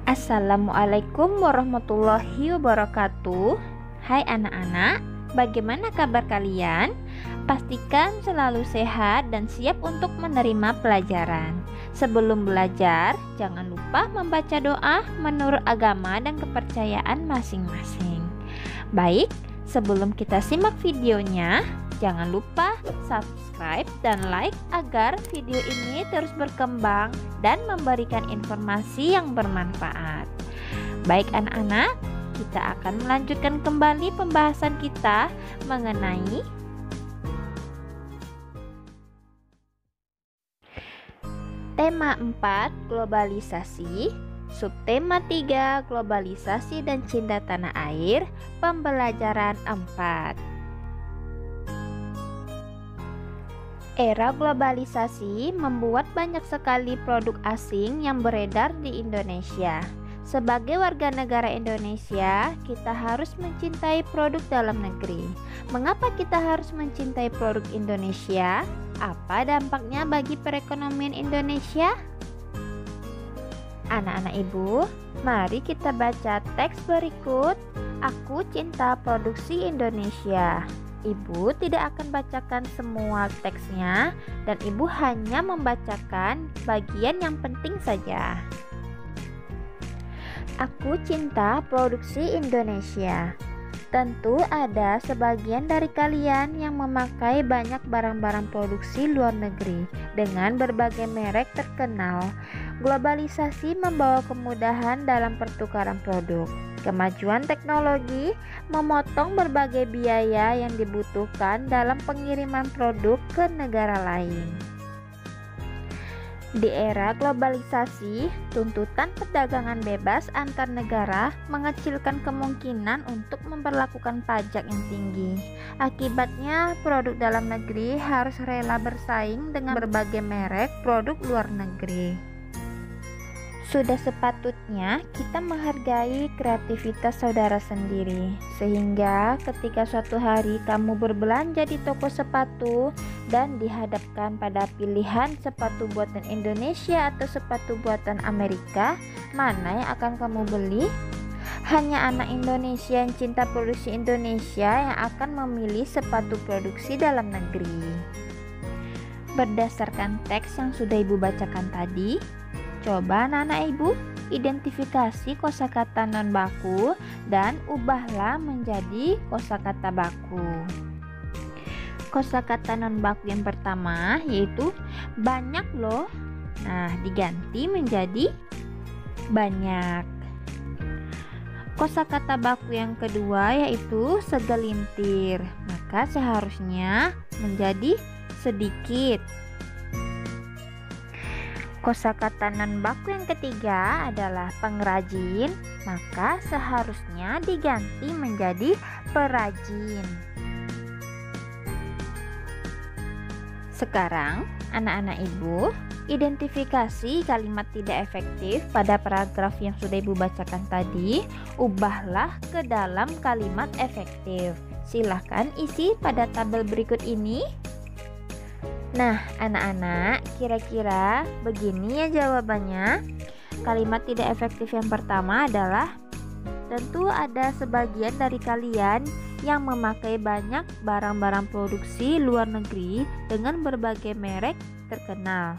Assalamualaikum warahmatullahi wabarakatuh. Hai anak-anak, bagaimana kabar kalian? Pastikan selalu sehat dan siap untuk menerima pelajaran. Sebelum belajar, jangan lupa membaca doa menurut agama dan kepercayaan masing-masing. Baik, sebelum kita simak videonya, jangan lupa subscribe dan like agar video ini terus berkembang dan memberikan informasi yang bermanfaat. Baik anak-anak, kita akan melanjutkan kembali pembahasan kita mengenai tema 4, globalisasi, subtema 3, globalisasi dan cinta tanah air, pembelajaran 4. Era globalisasi membuat banyak sekali produk asing yang beredar di Indonesia. Sebagai warga negara Indonesia, kita harus mencintai produk dalam negeri. Mengapa kita harus mencintai produk Indonesia? Apa dampaknya bagi perekonomian Indonesia? Anak-anak ibu, mari kita baca teks berikut. Aku cinta produksi Indonesia. Ibu tidak akan bacakan semua teksnya dan ibu hanya membacakan bagian yang penting saja. Aku cinta produksi Indonesia. Tentu ada sebagian dari kalian yang memakai banyak barang-barang produksi luar negeri dengan berbagai merek terkenal. Globalisasi membawa kemudahan dalam pertukaran produk. Kemajuan teknologi memotong berbagai biaya yang dibutuhkan dalam pengiriman produk ke negara lain. Di era globalisasi, tuntutan perdagangan bebas antar negara mengecilkan kemungkinan untuk memperlakukan pajak yang tinggi. Akibatnya, produk dalam negeri harus rela bersaing dengan berbagai merek produk luar negeri. Sudah sepatutnya kita menghargai kreativitas saudara sendiri, sehingga ketika suatu hari kamu berbelanja di toko sepatu dan dihadapkan pada pilihan sepatu buatan Indonesia atau sepatu buatan Amerika, mana yang akan kamu beli? Hanya anak Indonesia yang cinta produksi Indonesia yang akan memilih sepatu produksi dalam negeri. Berdasarkan teks yang sudah ibu bacakan tadi, coba anak-anak ibu identifikasi kosakata non baku dan ubahlah menjadi kosakata baku. Kosakata non baku yang pertama yaitu banyak loh. Nah, diganti menjadi banyak. Kosakata baku yang kedua yaitu segelintir. Maka seharusnya menjadi sedikit. Kosakata non baku yang ketiga adalah pengrajin, maka seharusnya diganti menjadi perajin. Sekarang, anak-anak ibu, identifikasi kalimat tidak efektif pada paragraf yang sudah ibu bacakan tadi, ubahlah ke dalam kalimat efektif. Silahkan isi pada tabel berikut ini. Nah, anak-anak, kira-kira begini ya jawabannya. Kalimat tidak efektif yang pertama adalah tentu ada sebagian dari kalian yang memakai banyak barang-barang produksi luar negeri dengan berbagai merek terkenal.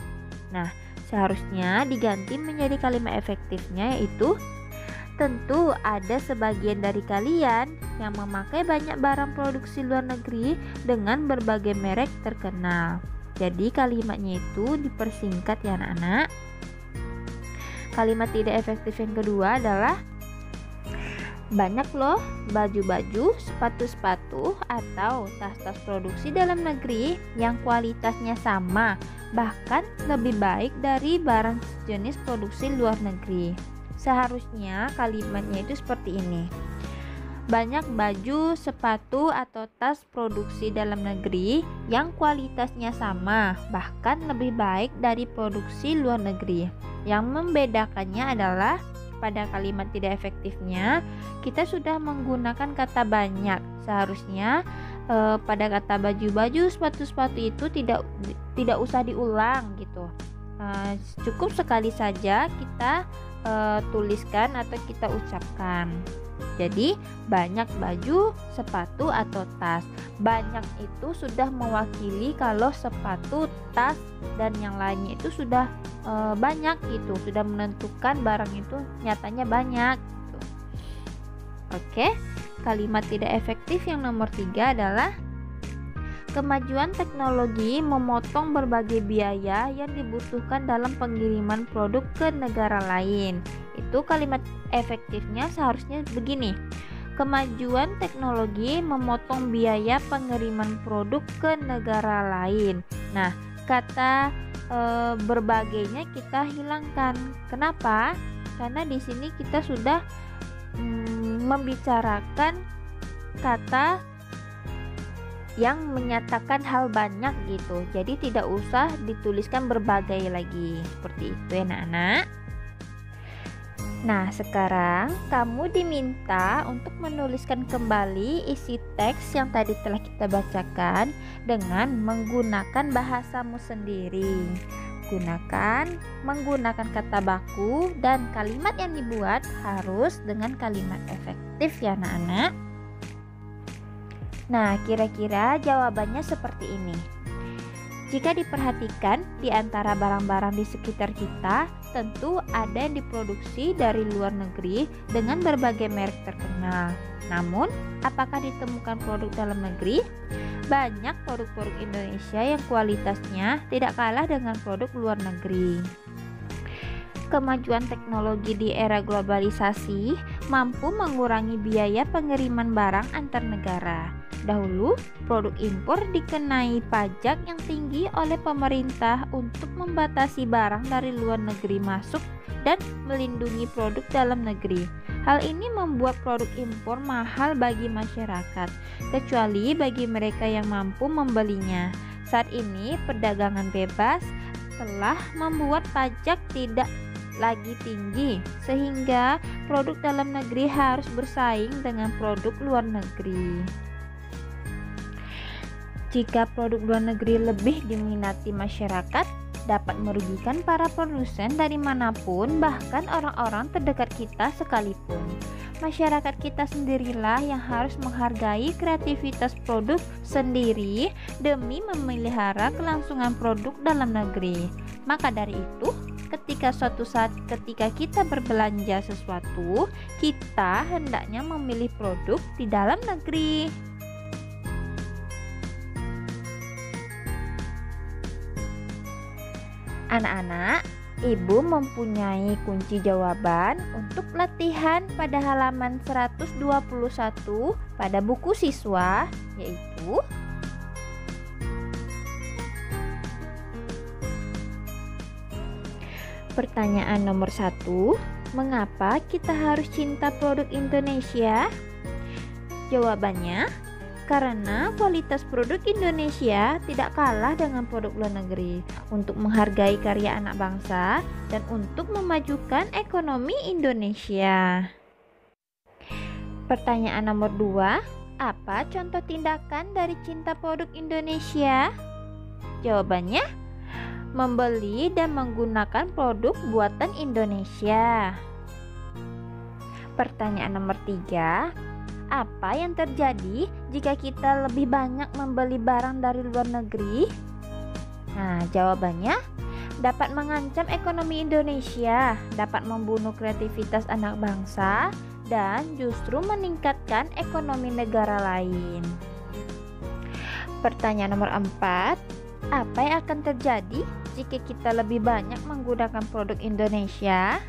Nah, seharusnya diganti menjadi kalimat efektifnya yaitu tentu ada sebagian dari kalian yang memakai banyak barang produksi luar negeri dengan berbagai merek terkenal. Jadi kalimatnya itu dipersingkat ya anak-anak. Kalimat tidak efektif yang kedua adalah banyak loh baju-baju, sepatu-sepatu atau tas-tas produksi dalam negeri yang kualitasnya sama, bahkan lebih baik dari barang jenis produksi luar negeri. Seharusnya kalimatnya itu seperti ini. Banyak baju, sepatu, atau tas produksi dalam negeri yang kualitasnya sama, bahkan lebih baik dari produksi luar negeri. Yang membedakannya adalah pada kalimat tidak efektifnya kita sudah menggunakan kata banyak. Seharusnya pada kata baju-baju, sepatu-sepatu itu tidak usah diulang gitu. Cukup sekali saja kita tuliskan atau kita ucapkan. Jadi banyak baju, sepatu atau tas. Banyak itu sudah mewakili kalau sepatu, tas dan yang lainnya itu sudah banyak gitu, sudah menentukan barang itu nyatanya banyak gitu. Oke, kalimat tidak efektif yang nomor 3 adalah kemajuan teknologi memotong berbagai biaya yang dibutuhkan dalam pengiriman produk ke negara lain. Itu kalimat efektifnya seharusnya begini. Kemajuan teknologi memotong biaya pengiriman produk ke negara lain. Nah, kata berbagainya kita hilangkan. Kenapa? Karena di sini kita sudah membicarakan kata yang menyatakan hal banyak gitu. Jadi tidak usah dituliskan berbagai lagi. Seperti itu ya anak-anak. Nah, sekarang kamu diminta untuk menuliskan kembali isi teks yang tadi telah kita bacakan dengan menggunakan bahasamu sendiri. Menggunakan kata baku dan kalimat yang dibuat harus dengan kalimat efektif ya anak-anak. Nah, kira-kira jawabannya seperti ini. Jika diperhatikan, di antara barang-barang di sekitar kita, tentu ada yang diproduksi dari luar negeri dengan berbagai merek terkenal. Namun, apakah ditemukan produk dalam negeri? Banyak produk-produk Indonesia yang kualitasnya tidak kalah dengan produk luar negeri. Kemajuan teknologi di era globalisasi mampu mengurangi biaya pengiriman barang antar negara. Dahulu, produk impor dikenai pajak yang tinggi oleh pemerintah untuk membatasi barang dari luar negeri masuk dan melindungi produk dalam negeri. Hal ini membuat produk impor mahal bagi masyarakat, kecuali bagi mereka yang mampu membelinya. Saat ini, perdagangan bebas telah membuat pajak tidak lagi tinggi, sehingga produk dalam negeri harus bersaing dengan produk luar negeri. Jika produk luar negeri lebih diminati masyarakat, dapat merugikan para produsen dari manapun, bahkan orang-orang terdekat kita sekalipun. Masyarakat kita sendirilah yang harus menghargai kreativitas produk sendiri demi memelihara kelangsungan produk dalam negeri. Maka dari itu, ketika suatu saat ketika kita berbelanja sesuatu, kita hendaknya memilih produk di dalam negeri. Anak-anak, Ibu mempunyai kunci jawaban untuk latihan pada halaman 121 pada buku siswa, yaitu pertanyaan nomor 1, mengapa kita harus cinta produk Indonesia? Jawabannya, karena kualitas produk Indonesia tidak kalah dengan produk luar negeri, untuk menghargai karya anak bangsa dan untuk memajukan ekonomi Indonesia. Pertanyaan nomor 2, apa contoh tindakan dari cinta produk Indonesia? Jawabannya, membeli dan menggunakan produk buatan Indonesia. Pertanyaan nomor 3, apa yang terjadi jika kita lebih banyak membeli barang dari luar negeri? Nah, jawabannya dapat mengancam ekonomi Indonesia, dapat membunuh kreativitas anak bangsa, dan justru meningkatkan ekonomi negara lain. Pertanyaan nomor 4, apa yang akan terjadi jika kita lebih banyak menggunakan produk Indonesia?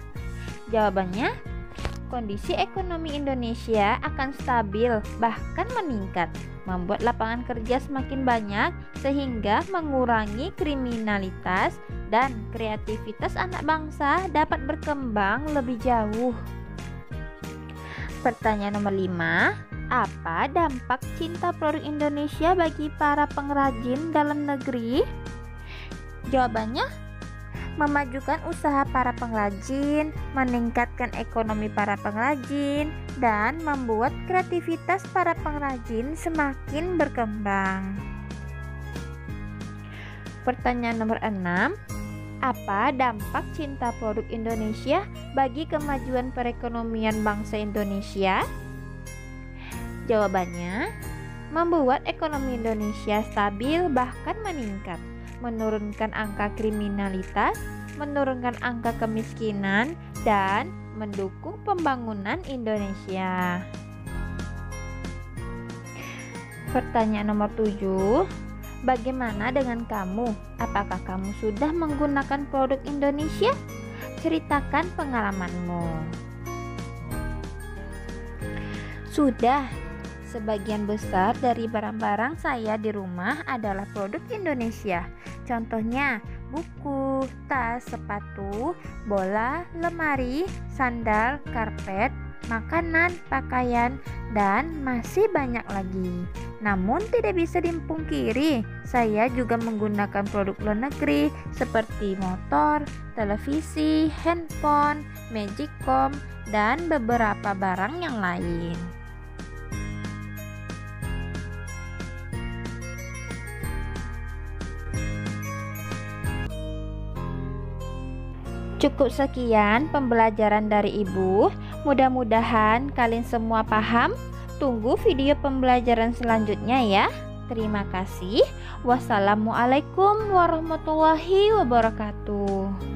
Jawabannya, kondisi ekonomi Indonesia akan stabil, bahkan meningkat, membuat lapangan kerja semakin banyak, sehingga mengurangi kriminalitas dan kreativitas anak bangsa dapat berkembang lebih jauh. Pertanyaan nomor 5, apa dampak cinta produk Indonesia bagi para pengrajin dalam negeri? Jawabannya, memajukan usaha para pengrajin, meningkatkan ekonomi para pengrajin, dan membuat kreativitas para pengrajin semakin berkembang. Pertanyaan nomor 6, Apa dampak cinta produk Indonesia bagi kemajuan perekonomian bangsa Indonesia? Jawabannya, membuat ekonomi Indonesia stabil bahkan meningkat, menurunkan angka kriminalitas, menurunkan angka kemiskinan, dan mendukung pembangunan Indonesia. Pertanyaan nomor 7. Bagaimana dengan kamu? Apakah kamu sudah menggunakan produk Indonesia? Ceritakan pengalamanmu. Sudah. Sebagian besar dari barang-barang saya di rumah adalah produk Indonesia. Contohnya buku, tas, sepatu, bola, lemari, sandal, karpet, makanan, pakaian, dan masih banyak lagi. Namun tidak bisa dipungkiri, saya juga menggunakan produk luar negeri seperti motor, televisi, handphone, magicom, dan beberapa barang yang lain. Cukup sekian pembelajaran dari Ibu. Mudah-mudahan kalian semua paham. Tunggu video pembelajaran selanjutnya ya. Terima kasih. Wassalamualaikum warahmatullahi wabarakatuh.